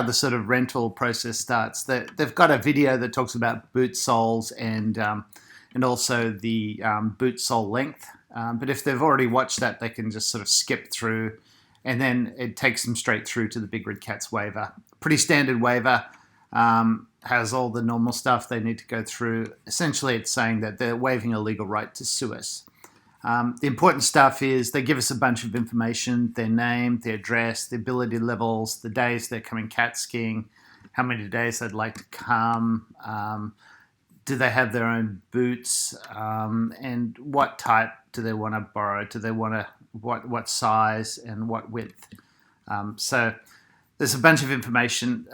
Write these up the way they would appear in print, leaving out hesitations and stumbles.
the sort of rental process starts. They've got a video that talks about boot soles and also the boot sole length. But if they've already watched that, they can just sort of skip through, and then it takes them straight through to the Big Red Cats waiver. Pretty standard waiver. Has all the normal stuff they need to go through. Essentially, it's saying that they're waiving a legal right to sue us. The important stuff is they give us a bunch of information: their name, their address, the ability levels, the days they're coming cat skiing, how many days they'd like to come, do they have their own boots, and what type do they want to borrow? Do they want to what size and what width? So there's a bunch of information.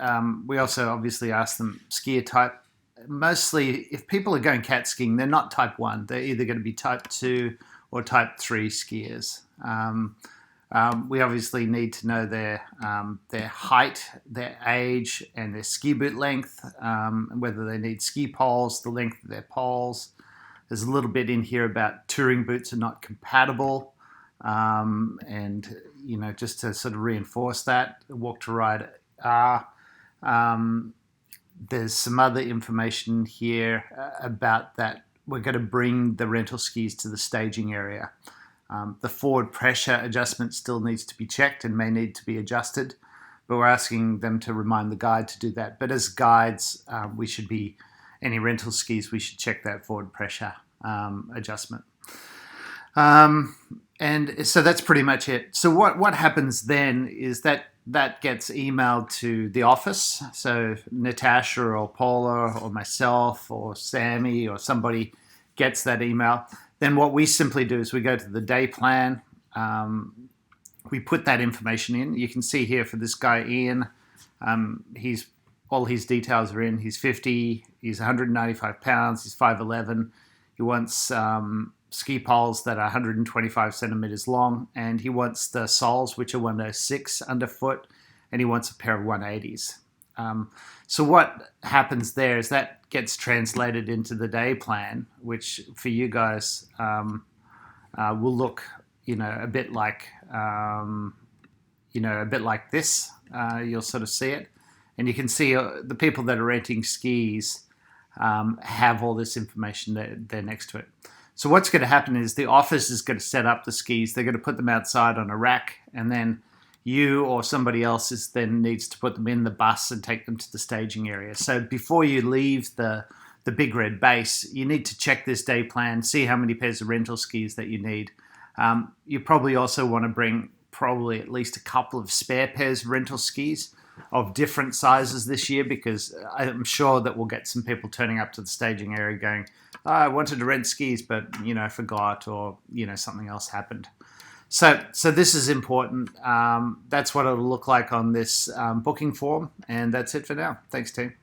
We also obviously ask them skier type. Mostly, if people are going cat skiing, they're not type 1. They're either going to be type 2 or type 3 skiers. We obviously need to know their height, their age, and their ski boot length, whether they need ski poles, the length of their poles. There's a little bit in here about touring boots are not compatible, and just to sort of reinforce that, walk to ride are. There's some other information here about that. We're going to bring the rental skis to the staging area. The forward pressure adjustment still needs to be checked and may need to be adjusted, but we're asking them to remind the guide to do that. But as guides, any rental skis, we should check that forward pressure adjustment. And so that's pretty much it. So what happens then is that gets emailed to the office. So Natasha or Paula or myself or Sammy or somebody gets that email. Then what we simply do is we go to the day plan. We put that information in. You can see here for this guy, Ian, all his details are in. He's 50, he's 195 pounds, he's 5'11". He wants ski poles that are 125 centimeters long, and he wants the soles, which are 106 underfoot, and he wants a pair of 180s. So what happens there is that gets translated into the day plan, which for you guys will look, a bit like, this. You'll sort of see it, and you can see the people that are renting skis have all this information there next to it. So what's going to happen is the office is going to set up the skis. They're going to put them outside on a rack, and then you or somebody else then needs to put them in the bus and take them to the staging area. So before you leave the Big Red base, you need to check this day plan, see how many pairs of rental skis that you need. You probably also want to bring probably at least a couple of spare pairs of rental skis of different sizes this year, because I'm sure that we'll get some people turning up to the staging area going, I wanted to rent skis, but I forgot, or something else happened. So this is important. That's what it'll look like on this booking form, and that's it for now. Thanks, team.